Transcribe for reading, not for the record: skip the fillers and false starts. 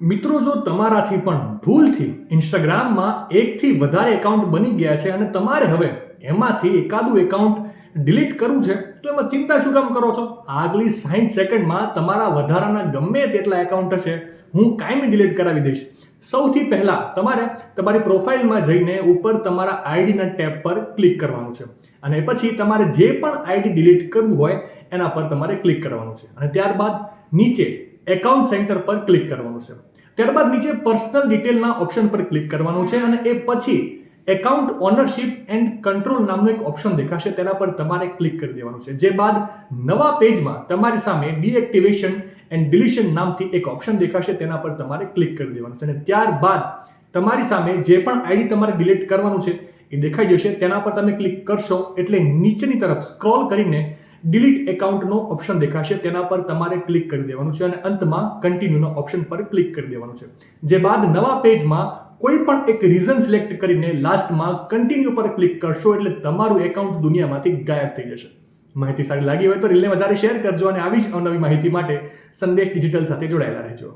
મિત્રો, જો તમારાથી પણ ભૂલથી ઇન્સ્ટાગ્રામમાં એકથી વધારે એકાઉન્ટ બની ગયા છે અને તમારે હવે એમાંથી એકાદું એકાઉન્ટ ડિલીટ કરવું છે, તો એમાં ચિંતા શું કામ કરો છો? આગલી 60 સેકન્ડમાં તમારા વધારાના ગમે તેટલા એકાઉન્ટ હશે હું કાયમી ડિલીટ કરાવી દઈશ. સૌથી પહેલા તમારે તમારી પ્રોફાઇલમાં જઈને ઉપર તમારા આઈડીના ટેબ પર ક્લિક કરવાનું છે અને પછી તમારે જે પણ આઈડી ડિલીટ કરવું હોય એના પર તમારે ક્લિક કરવાનું છે અને ત્યારબાદ નીચે એકાઉન્ટ સેન્ટર પર ક્લિક કરવાનું છે. ત્યારબાદ નીચે પર્સનલ ડિટેલના ઓપ્શન પર ક્લિક કરવાનું છે અને એ પછી એકાઉન્ટ ઓનરશિપ એન્ડ કંટ્રોલ નામનું એક ઓપ્શન દેખાશે, તેના પર તમારે ક્લિક કરી દેવાનું છે. જે બાદ નવા પેજમાં તમારી સામે ડીએક્ટિવેશન એન્ડ ડિલીશન નામથી એક ઓપ્શન દેખાશે, તેના પર તમારે ક્લિક કરી દેવાનું છે અને ત્યારબાદ તમારી સામે જે પણ આઈડી તમારે ડિલીટ કરવાનું છે એ દેખાઈ જશે. તેના પર તમે ક્લિક કરશો એટલે નીચેની તરફ સ્ક્રોલ કરીને ડિલીટ એકાઉન્ટનો ઓપ્શન દેખાશે, તેના પર તમારે ક્લિક કરી દેવાનું છે અને અંતમાં કન્ટિન્યુનો ઓપ્શન પર ક્લિક કરી દેવાનું છે. જે બાદ નવા પેજમાં કોઈ પણ એક રીઝન સિલેક્ટ કરીને લાસ્ટમાં કન્ટિન્યુ પર ક્લિક કરશો એટલે તમારું એકાઉન્ટ દુનિયામાંથી ગાયબ થઈ જશે. માહિતી સારી લાગી હોય તો રીલને વધારે શેર કરજો અને આવી જ અવનવી માહિતી માટે સંદેશ ડિજિટલ સાથે જોડાયેલા રહેજો.